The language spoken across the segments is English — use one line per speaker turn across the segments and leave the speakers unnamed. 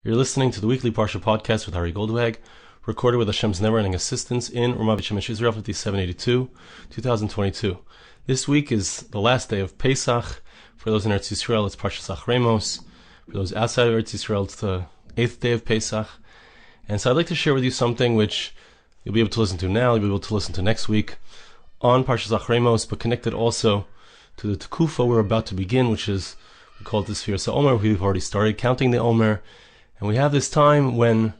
You're listening to the weekly Parsha Podcast with Ari Goldwag, recorded with Hashem's never-ending assistance in Ramat Shemesh Israel 5782, 2022. This week is the last day of Pesach. For those in Eretz Yisrael, it's Pesach-Acharei. For those outside of Eretz Yisrael, it's the 8th day of Pesach. And so I'd like to share with you something which you'll be able to listen to now, you'll be able to listen to next week on Pesach-Acharei, but connected also to the Tekufa we're about to begin, which is, we call it the Sefirat HaOmer. We've already started counting the Omer. And we have this time when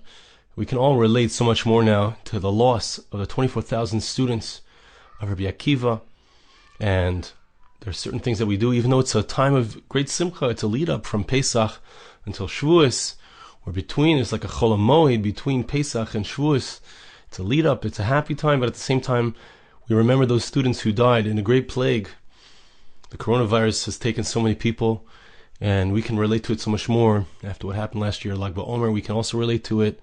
we can all relate so much more now to the loss of the 24,000 students of R Akiva. And there are certain things that we do, even though it's a time of great simcha, it's a lead up from Pesach until Shavuos, or between, it's like a chol hamoed between Pesach and Shavuos. It's a lead up, it's a happy time, but at the same time, we remember those students who died in a great plague. The coronavirus has taken so many people, and we can relate to it so much more after what happened last year, Lag BaOmer. We can also relate to it.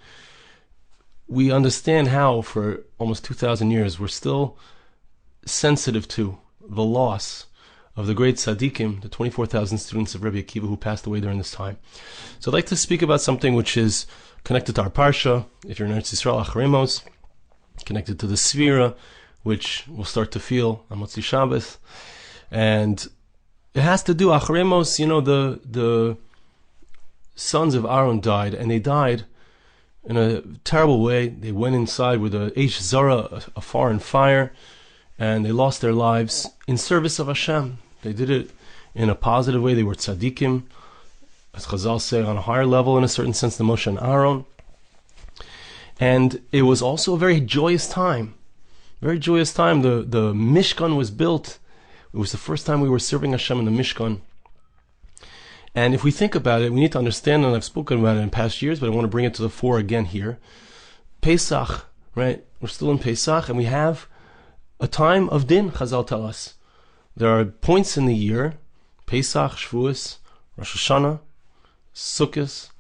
We understand how, for almost 2,000 years, we're still sensitive to the loss of the great tzaddikim, the 24,000 students of R Akiva who passed away during this time. So I'd like to speak about something which is connected to our Parsha, if you're in Eretz Yisrael, Acharei, connected to the Sefira, which we'll start to feel on Motzi Shabbos. And it has to do, Acharei, the sons of Aharon died, and they died in a terrible way. They went inside with a Eish Zara, a foreign fire, and they lost their lives in service of Hashem. They did it in a positive way. They were tzaddikim, as Chazal say, on a higher level in a certain sense than Moshe and Aharon. And it was also a very joyous time. Very joyous time. The Mishkan was built. It was the first time we were serving Hashem in the Mishkan. And if we think about it, we need to understand, and I've spoken about it in past years, but I want to bring it to the fore again here. Pesach, right? We're still in Pesach, and we have a time of din, Chazal tell us. There are points in the year, Pesach, Shavuos, Rosh Hashanah, Sukkot.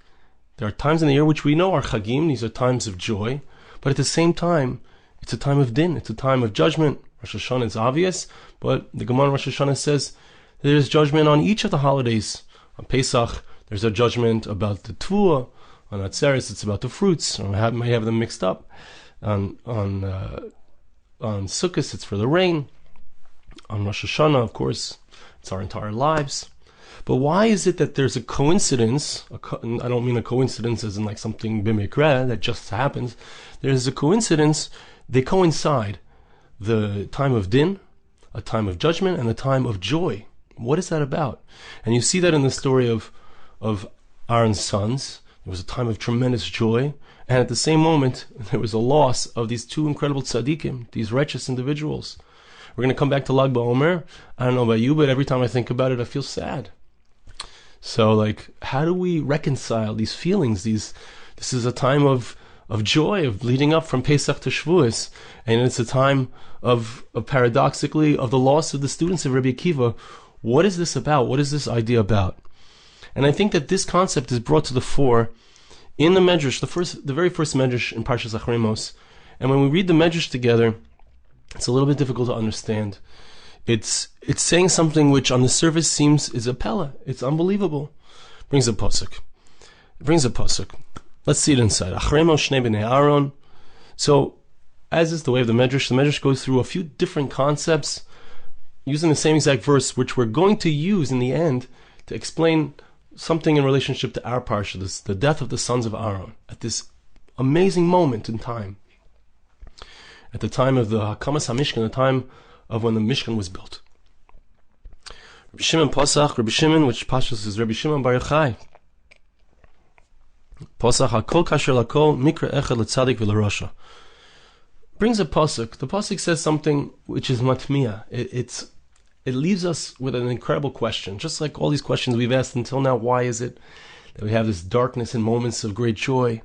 There are times in the year which we know are Chagim, these are times of joy, but at the same time, it's a time of din, it's a time of judgment. Rosh Hashanah is obvious, but the Gemara Rosh Hashanah says there's judgment on each of the holidays. On Pesach, there's a judgment about the Tvua. On Atzeres, it's about the fruits. I might have them mixed up. On Sukkot, it's for the rain. On Rosh Hashanah, of course, it's our entire lives. But why is it that there's a coincidence? I don't mean a coincidence as in like something bimikra that just happens. There's a coincidence. They coincide. The time of din, a time of judgment, and a time of joy. What is that about? And you see that in the story of Aaron's sons. There was a time of tremendous joy, and at the same moment, there was a loss of these two incredible tzaddikim, these righteous individuals. We're going to come back to Lag BaOmer. I don't know about you, but every time I think about it, I feel sad. So, how do we reconcile these feelings? This is a time of joy, of leading up from Pesach to Shavuos, and it's a time of paradoxically, of the loss of the students of R Akiva. What is this about? What is this idea about? And I think that this concept is brought to the fore in the Medrash, the very first Medrash in Parsha Acharei. And when we read the Medrash together, it's a little bit difficult to understand. It's saying something which on the surface seems is a pella. It's unbelievable. Brings a pasuk. Let's see it inside. Acharei shnei bnei Aharon. So, as is the way of the Medrash goes through a few different concepts using the same exact verse, which we're going to use in the end to explain something in relationship to our Parsha, the death of the sons of Aharon, at this amazing moment in time. At the time of the Hakamas HaMishkan, the time of when the Mishkan was built. Rabbi Shimon Pasach, Rabbi Shimon, which Pashas is Rabbi Shimon Bar Yochai. Pasach hakol kasher lakol mikra echad letzadik v'lerasha. Brings a pasuk. The pasuk says something which is matmiya. It leaves us with an incredible question. Just like all these questions we've asked until now, why is it that we have this darkness in moments of great joy?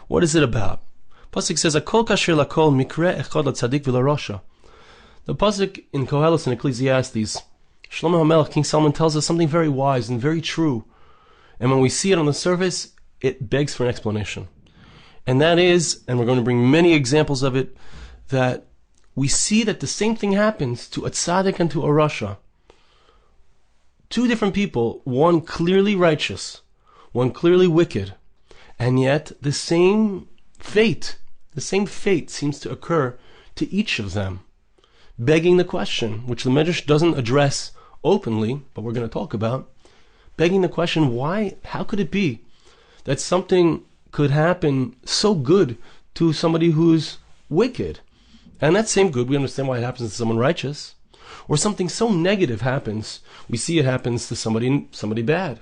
What is it about? Pasuk says, "Akol kasher lakol mikra echad letzadik v'lerasha." The pasuk in Koheles and Ecclesiastes, Shlomo HaMelech, King Solomon, tells us something very wise and very true. And when we see it on the surface, it begs for an explanation. And that is, and we're going to bring many examples of it, that we see that the same thing happens to a tzaddik and to a rasha. Two different people, one clearly righteous, one clearly wicked, And yet the same fate seems to occur to each of them, begging the question, which the Medrash doesn't address openly, but we're going to talk about, begging the question, why, how could it be that something could happen so good to somebody who's wicked? And that same good, we understand why it happens to someone righteous. Or something so negative happens, we see it happens to somebody bad.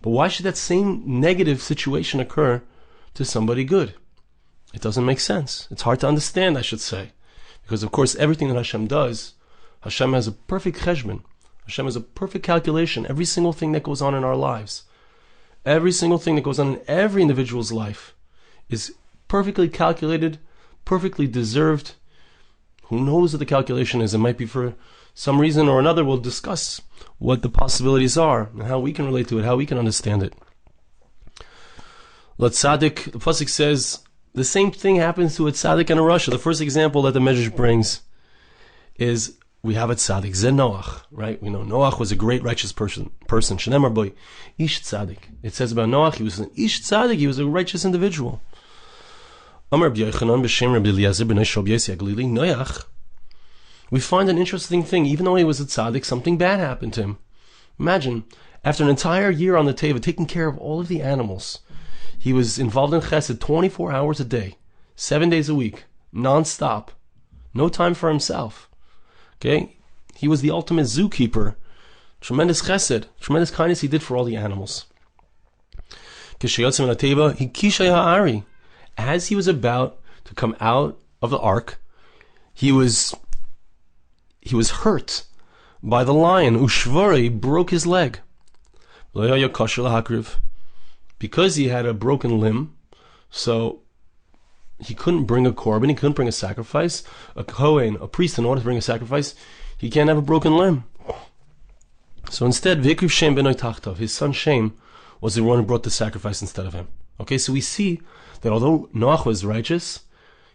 But why should that same negative situation occur to somebody good? It doesn't make sense. It's hard to understand, I should say. Because of course everything that Hashem does, Hashem has a perfect cheshbon. Hashem has a perfect calculation. Every single thing that goes on in our lives, every single thing that goes on in every individual's life is perfectly calculated, perfectly deserved. Who knows what the calculation is? It might be for some reason or another. We'll discuss what the possibilities are and how we can relate to it, how we can understand it. Let tzaddik, the pasuk says, the same thing happens to a tzaddik and a rasha. The first example that the Medrash brings is we have a tzaddik, Ze Noach, right? We know Noach was a great righteous person. Shenemar boy, ish tzaddik. It says about Noach, he was an ish tzaddik, he was a righteous individual. Amar b'Yochanan b'Shem Rabbi Eliezer b'nei Shlomo Yaglili Noach. We find an interesting thing. Even though he was a tzaddik, something bad happened to him. Imagine, after an entire year on the teva, taking care of all of the animals, he was involved in chesed 24 hours a day, 7 days a week, non-stop, no time for himself. Okay, he was the ultimate zookeeper. Tremendous chesed, tremendous kindness he did for all the animals. As he was about to come out of the ark, he was hurt by the lion. Ushvari broke his leg. Because he had a broken limb, so he couldn't bring a korban, he couldn't bring a sacrifice. A Kohen, a priest, in order to bring a sacrifice, he can't have a broken limb. So instead, his son Shem was the one who brought the sacrifice instead of him. Okay, so we see that although Noach was righteous,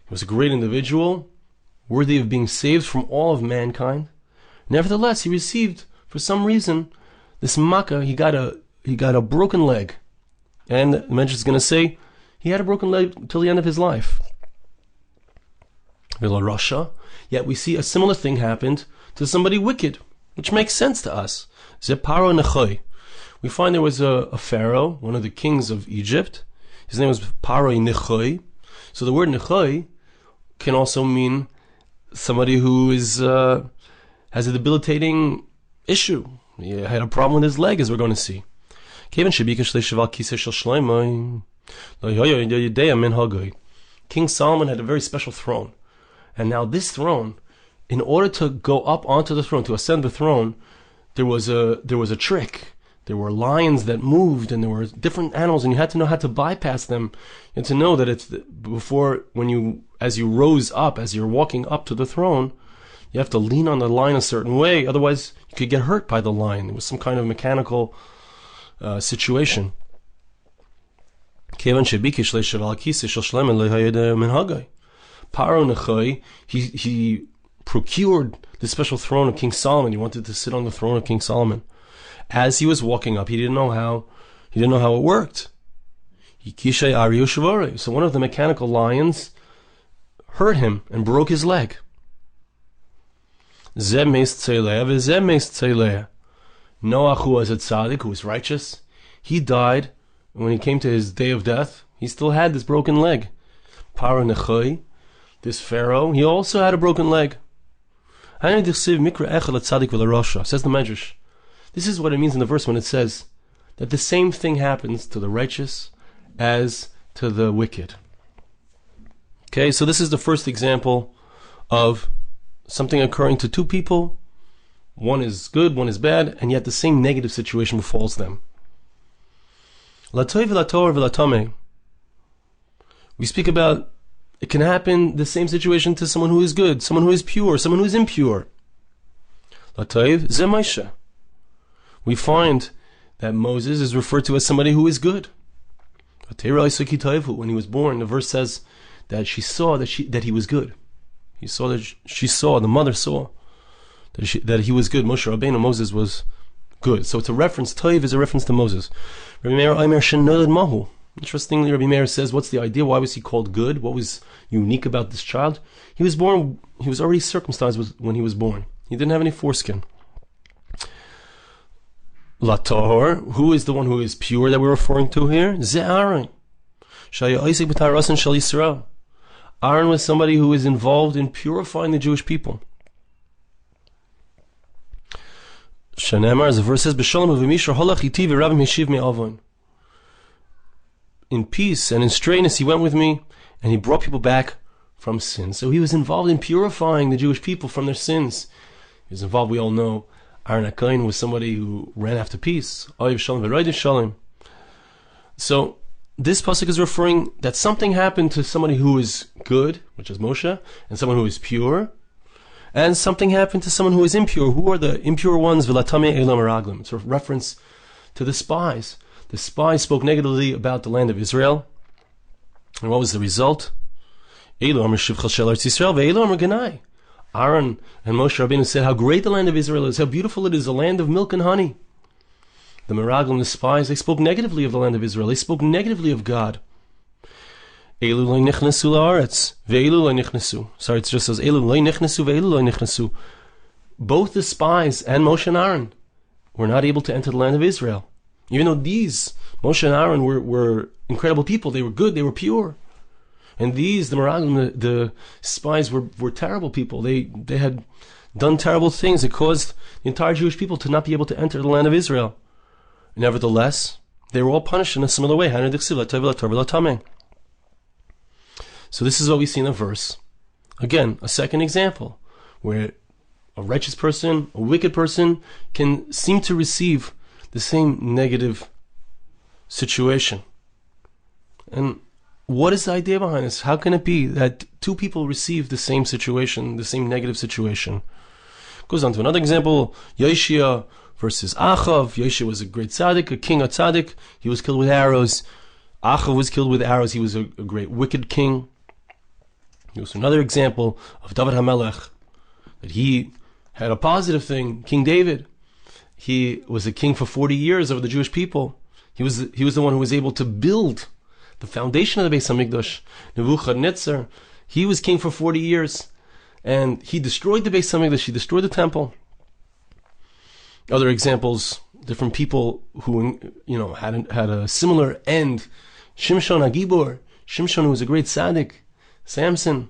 he was a great individual, worthy of being saved from all of mankind, nevertheless, he received, for some reason, this makkah, he got a broken leg. And the Medrash is going to say, he had a broken leg till the end of his life. Yet we see a similar thing happened to somebody wicked, which makes sense to us. We find there was a Pharaoh, one of the kings of Egypt. His name was Pharaoh. So the word Nechoi can also mean somebody who is has a debilitating issue. He had a problem with his leg, as we're going to see. King Solomon had a very special throne. And now this throne, in order to go up onto the throne, to ascend the throne, there was a trick. There were lions that moved, and there were different animals, and you had to know how to bypass them, and to know that it's as you rose up, as you're walking up to the throne, you have to lean on the lion a certain way, otherwise you could get hurt by the lion. It was some kind of mechanical situation. Paro Nechoi, he procured the special throne of King Solomon. He wanted to sit on the throne of King Solomon. As he was walking up, he didn't know how it worked. So one of the mechanical lions hurt him and broke his leg. Noach, who was a tzaddik, who was righteous, he died, and when he came to his day of death, he still had this broken leg. Paro Nechoi, this Pharaoh, he also had a broken leg. Says the Medrash. This is what it means in the verse when it says that the same thing happens to the righteous as to the wicked. Okay, so this is the first example of something occurring to two people. One is good, one is bad, and yet the same negative situation befalls them. We speak about it can happen, the same situation, to someone who is good, someone who is pure, someone who is impure. We find that Moses is referred to as somebody who is good. When he was born, the verse says that she saw that he was good. The mother saw that he was good. Moshe Rabbeinu, Moses, was good. So it's a reference. Toiv is a reference to Moses. Interestingly, Rabbi Meir says, what's the idea? Why was he called good? What was unique about this child? He was already circumcised when he was born. He didn't have any foreskin. Latahor, who is the one who is pure that we're referring to here? Ze Aharon. Aharon was somebody who was involved in purifying the Jewish people. Shanemar, as the verse says, B'shalom uv'mishra holach iti v'rabim heshiv me'avon. In peace and in straightness he went with me, and he brought people back from sin. So he was involved in purifying the Jewish people from their sins. He was involved, we all know, R Akiva was somebody who ran after peace. So this pasuk is referring that something happened to somebody who is good, which is Moshe, and someone who is pure, and something happened to someone who is impure. Who are the impure ones? It's a reference to the spies. The spies spoke negatively about the land of Israel. And what was the result? Aaron and Moshe Rabbeinu said how great the land of Israel is, how beautiful it is, a land of milk and honey. The Meraglim, the spies, they spoke negatively of the land of Israel. They spoke negatively of God. Sorry, it just says both the spies and Moshe and Aaron were not able to enter the land of Israel. Even though these, Moshe and Aaron, were incredible people. They were good, they were pure. And these, the Meraglim, the spies, were terrible people. They had done terrible things. It caused the entire Jewish people to not be able to enter the land of Israel. Nevertheless, they were all punished in a similar way. So this is what we see in the verse. Again, a second example, where a righteous person, a wicked person, can seem to receive the same negative situation. And what is the idea behind this? How can it be that two people receive the same situation, the same negative situation? Goes on to another example, Yoshia versus Achav. Yoshia was a great tzaddik, a king of tzaddik. He was killed with arrows. Achav was killed with arrows. He was a great wicked king. Here's another example of David HaMelech, that he had a positive thing. King David, he was a king for 40 years over the Jewish people. He was the one who was able to build the foundation of the Beis HaMikdash. Nebuchadnezzar, he was king for 40 years, and he destroyed the Beis HaMikdash. He destroyed the temple. Other examples, different people who had a similar end. Shimshon HaGibor, Shimshon, who was a great tzaddik. Samson,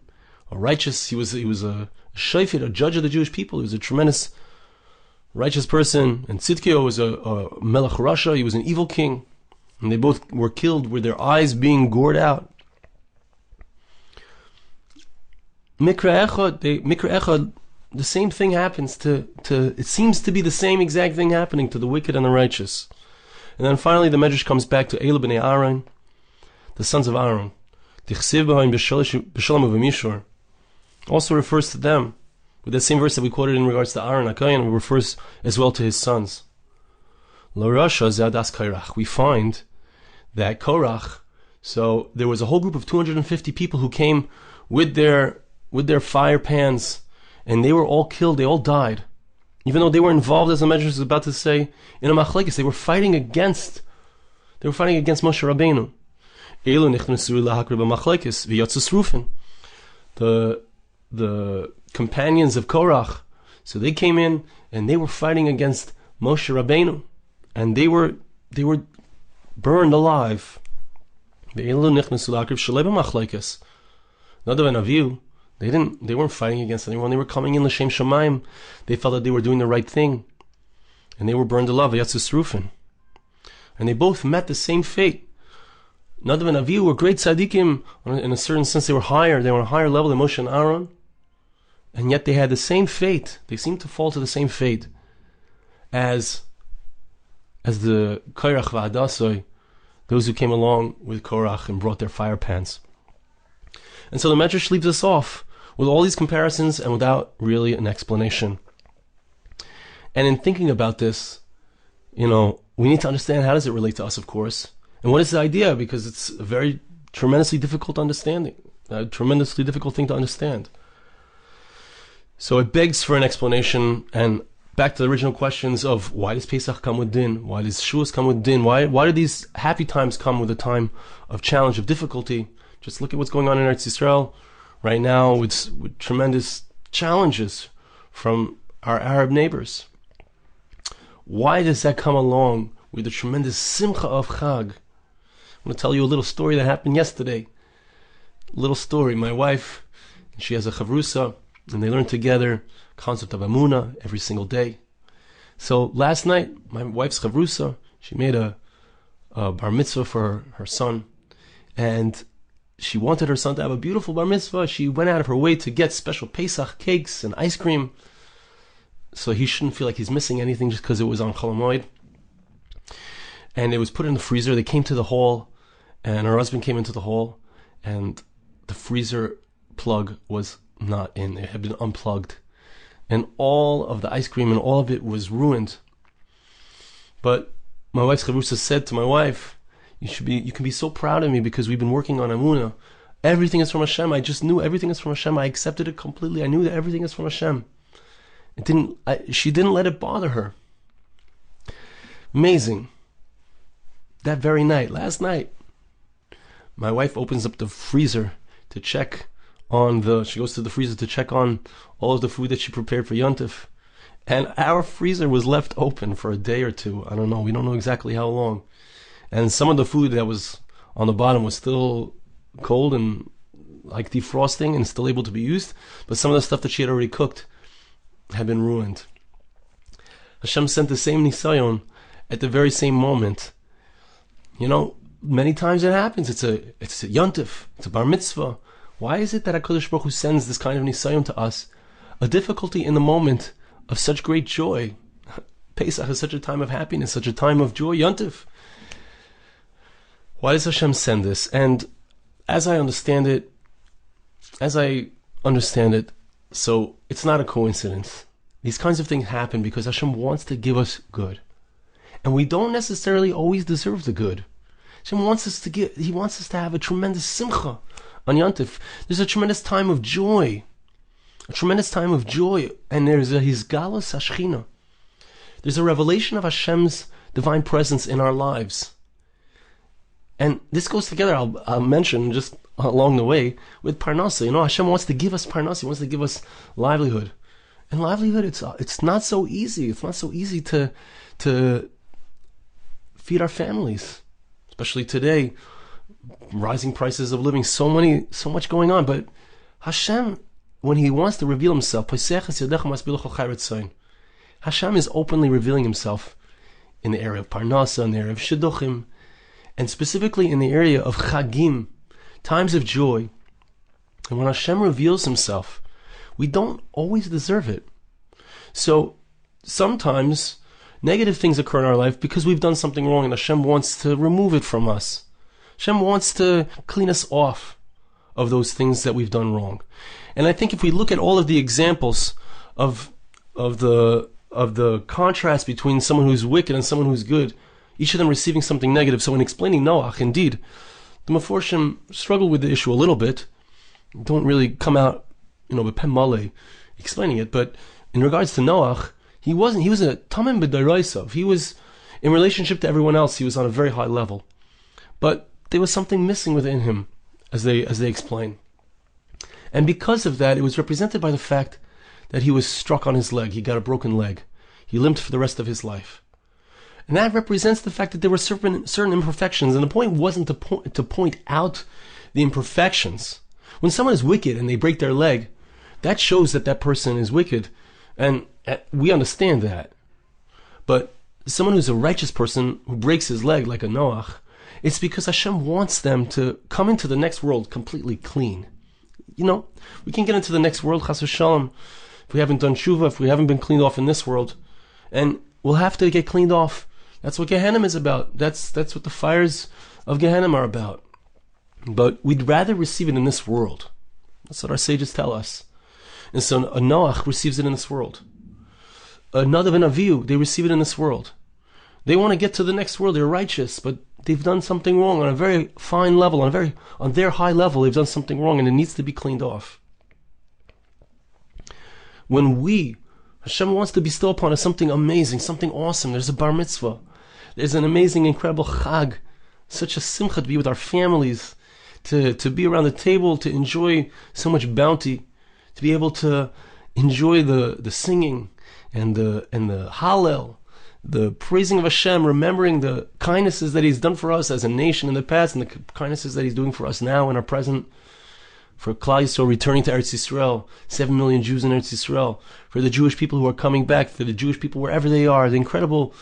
a righteous, he was a shayfet, a judge of the Jewish people. He was a tremendous righteous person. And Tzidkiyahu was a melech Rasha. He was an evil king. And they both were killed with their eyes being gored out. Mikra Echad, the same thing happens to it seems to be the same exact thing happening to the wicked and the righteous. And then finally the Medrash comes back to Ela b'nei Aharon, the sons of Aharon. Also refers to them with that same verse that we quoted in regards to Aaron Akayan, refers as well to his sons. We find that Korach, so there was a whole group of 250 people who came with their fire pans, and they were all killed, they all died. Even though they were involved, as the Medrash is about to say, in a machlekes, they were fighting against Moshe Rabbeinu. The companions of Korach, so they came in and they were fighting against Moshe Rabbeinu, and they were burned alive. Nadav and Avihu, they weren't fighting against anyone. They were coming in l'shem shamayim. They felt that they were doing the right thing, and they were burned alive. And they both met the same fate. Nadav and Avihu were great tzaddikim. In a certain sense, they were higher. They were on a higher level than Moshe and Aaron. And yet they had the same fate. They seemed to fall to the same fate as the Korach v'Hadassai, those who came along with Korach and brought their fire pans. And so the Medrash leaves us off with all these comparisons and without really an explanation. And in thinking about this, we need to understand, how does it relate to us, of course? And what is the idea? Because it's a very tremendously difficult understanding, a tremendously difficult thing to understand. So it begs for an explanation, and back to the original questions of why does Pesach come with din? Why does Shavuos come with din? Why do these happy times come with a time of challenge, of difficulty? Just look at what's going on in Eretz Yisrael right now with tremendous challenges from our Arab neighbors. Why does that come along with a tremendous simcha of Chag? I'm going to tell you a little story that happened yesterday. Little story. My wife, she has a chavrusa, and they learn together concept of Amunah every single day. So last night, my wife's chavrusa, she made a bar mitzvah for her son, and she wanted her son to have a beautiful bar mitzvah. She went out of her way to get special Pesach cakes and ice cream, so he shouldn't feel like he's missing anything just because it was on Chol Hamoed. And it was put in the freezer. They came to the hall, and her husband came into the hall, and the freezer plug was not in. It had been unplugged. And all of the ice cream and all of it was ruined. But my wife's chavrusa said to my wife, you can be so proud of me because we've been working on Amunah. Everything is from Hashem. I just knew everything is from Hashem. I accepted it completely. I knew that everything is from Hashem. She didn't let it bother her. Amazing. That very night, last night, my wife opens up the freezer to check she goes to the freezer to check on all of the food that she prepared for Yontif. And our freezer was left open for a day or two. I don't know. We don't know exactly how long. And some of the food that was on the bottom was still cold and like defrosting and still able to be used. But some of the stuff that she had already cooked had been ruined. Hashem sent the same nisayon at the very same moment. You know, many times it happens. It's a yontif, it's a bar mitzvah. Why is it that HaKadosh Baruch Hu sends this kind of nisayon to us? A difficulty in the moment of such great joy. Pesach is such a time of happiness, such a time of joy, yontif. Why does Hashem send this? And as I understand it, so it's not a coincidence. These kinds of things happen because Hashem wants to give us good. And we don't necessarily always deserve the good. Hashem wants us to have a tremendous simcha on Yontif. There's a tremendous time of joy. And there's a Hizgalus Hashchina. There's a revelation of Hashem's divine presence in our lives. And this goes together, I'll mention just along the way, with Parnasa. You know, Hashem wants to give us Parnasa. He wants to give us livelihood. And livelihood, it's not so easy. It's not so easy to feed our families. Especially today, rising prices of living, so much going on. But Hashem, when He wants to reveal Himself, Hashem is openly revealing Himself in the area of Parnasa, in the area of Shidduchim, and specifically in the area of Chagim, times of joy. And when Hashem reveals Himself, we don't always deserve it. So sometimes negative things occur in our life because we've done something wrong and Hashem wants to remove it from us. Hashem wants to clean us off of those things that we've done wrong. And I think if we look at all of the examples of the contrast between someone who's wicked and someone who's good, each of them receiving something negative. So in explaining Noach, indeed, the Meforshim struggle with the issue a little bit. Don't really come out, b'pem maleh explaining it. But in regards to Noach, he was a tamim b'daraisa. He was, in relationship to everyone else, he was on a very high level. But there was something missing within him, as they explain. And because of that, it was represented by the fact that he was struck on his leg. He got a broken leg. He limped for the rest of his life. And that represents the fact that there were certain imperfections. And the point wasn't to point out the imperfections. When someone is wicked and they break their leg, that shows that person is wicked. And we understand that. But someone who's a righteous person who breaks his leg like a Noach, it's because Hashem wants them to come into the next world completely clean. We can get into the next world, chas v'shalom, if we haven't done tshuva, if we haven't been cleaned off in this world. And we'll have to get cleaned off. That's what Gehenna is about. That's what the fires of Gehenna are about. But we'd rather receive it in this world. That's what our sages tell us. And so a Noach receives it in this world. A Nadav and Avihu, they receive it in this world. They want to get to the next world. They're righteous, but they've done something wrong on a very fine level, on their high level. They've done something wrong, and it needs to be cleaned off. When we Hashem wants to bestow upon us something amazing, something awesome. There's a bar mitzvah. There's an amazing, incredible chag. Such a simcha to be with our families, to be around the table, to enjoy so much bounty, to be able to enjoy the singing and the hallel, the praising of Hashem, remembering the kindnesses that He's done for us as a nation in the past and the kindnesses that He's doing for us now in our present. For Klal Yisrael returning to Eretz Yisrael, 7 million Jews in Eretz Yisrael, for the Jewish people who are coming back, for the Jewish people wherever they are, the incredible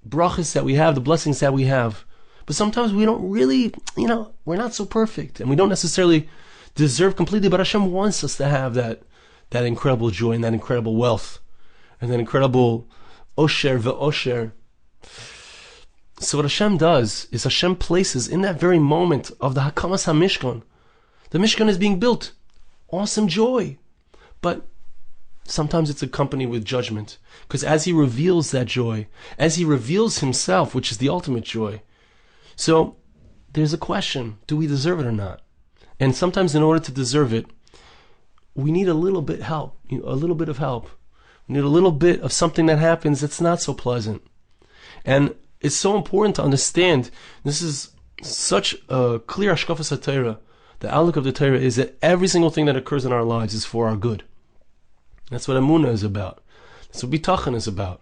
brachas that we have, the blessings that we have. But sometimes we don't really, we're not so perfect, and we don't necessarily deserve completely, but Hashem wants us to have that incredible joy and that incredible wealth, and that incredible osher ve'osher. So what Hashem does is Hashem places in that very moment of the Hakamas HaMishkan, the Mishkan is being built, awesome joy, but sometimes it's accompanied with judgment, because as He reveals that joy, as He reveals Himself, which is the ultimate joy, so there's a question, do we deserve it or not? And sometimes in order to deserve it, we need a little bit help, a little bit of help. We need a little bit of something that happens that's not so pleasant. And it's so important to understand, this is such a clear Hashkafas HaTorah. The outlook of the Torah is that every single thing that occurs in our lives is for our good. That's what Emunah is about. That's what Bitachon is about.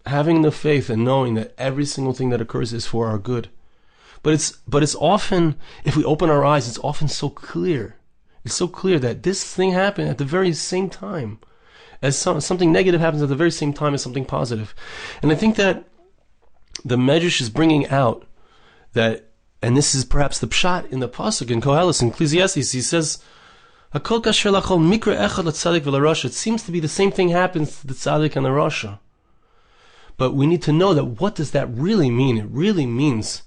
Having the faith and knowing that every single thing that occurs is for our good. But it's often, if we open our eyes, it's often so clear. It's so clear that this thing happened at the very same time as something negative happens at the very same time as something positive. And I think that the Medrash is bringing out that, and this is perhaps the pshat in the pasuk in Koheles in Ecclesiastes. He says, "Hakol kasher lachol mikra echad l'tzadik v'larasha." It seems to be the same thing happens to the tzaddik and the rasha. But we need to know that what does that really mean? It really means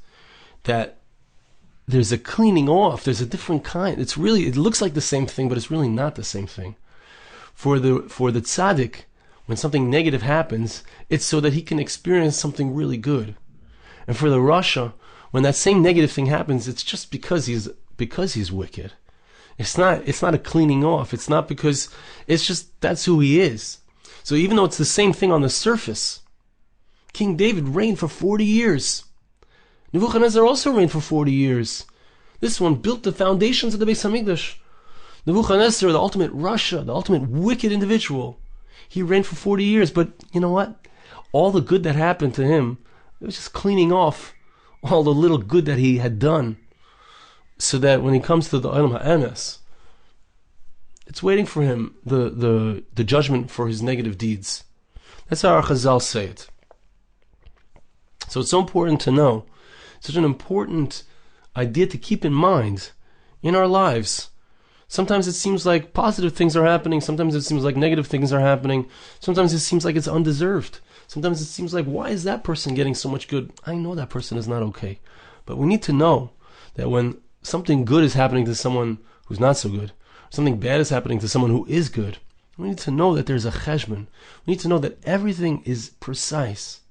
that there's a cleaning off. There's a different kind. It looks like the same thing, but it's really not the same thing. For the tzaddik, when something negative happens, it's so that he can experience something really good. And for the rasha, when that same negative thing happens, it's just because he's wicked. It's not a cleaning off. It's not because, it's just that's who he is. So even though it's the same thing on the surface, King David reigned for 40 years. Nebuchadnezzar also reigned for 40 years. This one built the foundations of the Beis Hamikdash. Nebuchadnezzar, the ultimate rasha, the ultimate wicked individual, he reigned for 40 years, but you know what? All the good that happened to him, it was just cleaning off all the little good that he had done, so that when he comes to the Olam HaEmes, it's waiting for him, the judgment for his negative deeds. That's how our Chazal say it. So it's so important to know, such an important idea to keep in mind in our lives. Sometimes it seems like positive things are happening. Sometimes it seems like negative things are happening. Sometimes it seems like it's undeserved. Sometimes it seems like, why is that person getting so much good? I know that person is not okay. But we need to know that when something good is happening to someone who's not so good, something bad is happening to someone who is good, we need to know that there's a cheshbon. We need to know that everything is precise.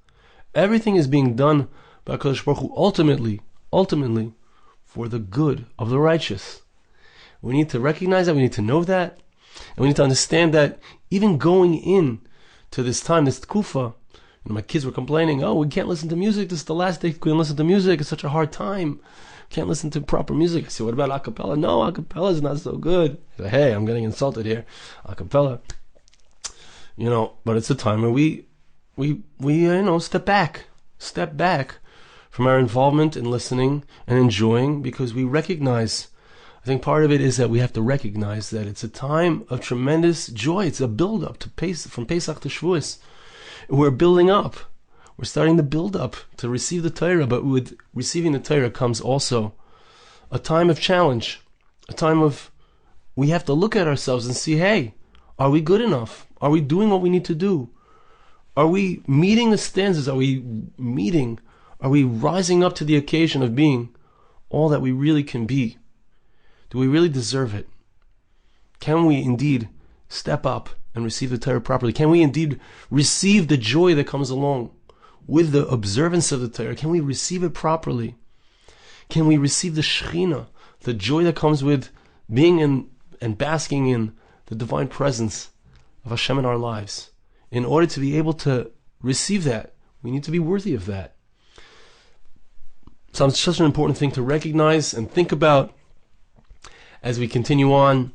Everything is being done by HaKadosh Baruch Hu ultimately for the good of the righteous. We need to recognize that, we need to know that, and we need to understand that even going in to this time, this tkufa, my kids were complaining, oh, we can't listen to music, this is the last day we can listen to music, it's such a hard time, can't listen to proper music. I said, what about a cappella? No, a cappella is not so good. I said, hey, I'm getting insulted here. A cappella. But it's a time where we step back from our involvement in listening and enjoying, because we recognize, I think part of it is that we have to recognize that it's a time of tremendous joy. It's a build-up from Pesach to Shavuos. We're building up. We're starting to build up to receive the Torah, but with receiving the Torah comes also a time of challenge, a time of, we have to look at ourselves and see, hey, are we good enough? Are we doing what we need to do? Are we meeting the stanzas? Are we rising up to the occasion of being all that we really can be? Do we really deserve it? Can we indeed step up and receive the Torah properly? Can we indeed receive the joy that comes along with the observance of the Torah? Can we receive it properly? Can we receive the Shekhinah, the joy that comes with being in and basking in the divine presence of Hashem in our lives. In order to be able to receive that, we need to be worthy of that. So it's such an important thing to recognize and think about as we continue on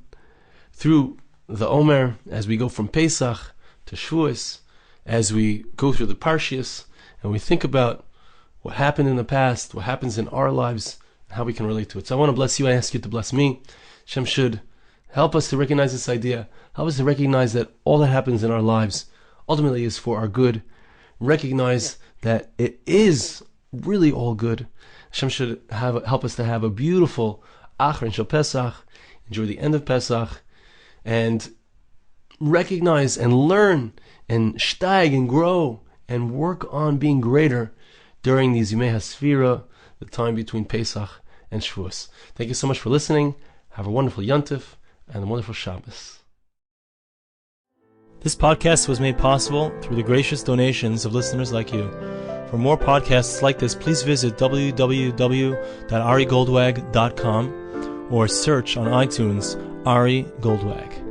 through the Omer, as we go from Pesach to Shavuos, as we go through the Parshias, and we think about what happened in the past, what happens in our lives, and how we can relate to it. So I want to bless you, I ask you to bless me. Hashem should help us to recognize this idea, help us to recognize that all that happens in our lives ultimately is for our good. Recognize that it is really all good. Hashem should help us to have a beautiful Aharon shel Pesach, enjoy the end of Pesach, and recognize and learn and steig and grow and work on being greater during these Yimei HaSefira, the time between Pesach and Shavuos. Thank you so much for listening. Have a wonderful Yontif and a wonderful Shabbos.
This podcast was made possible through the gracious donations of listeners like you. For more podcasts like this, please visit www.arigoldwag.com or search on iTunes Ari Goldwag.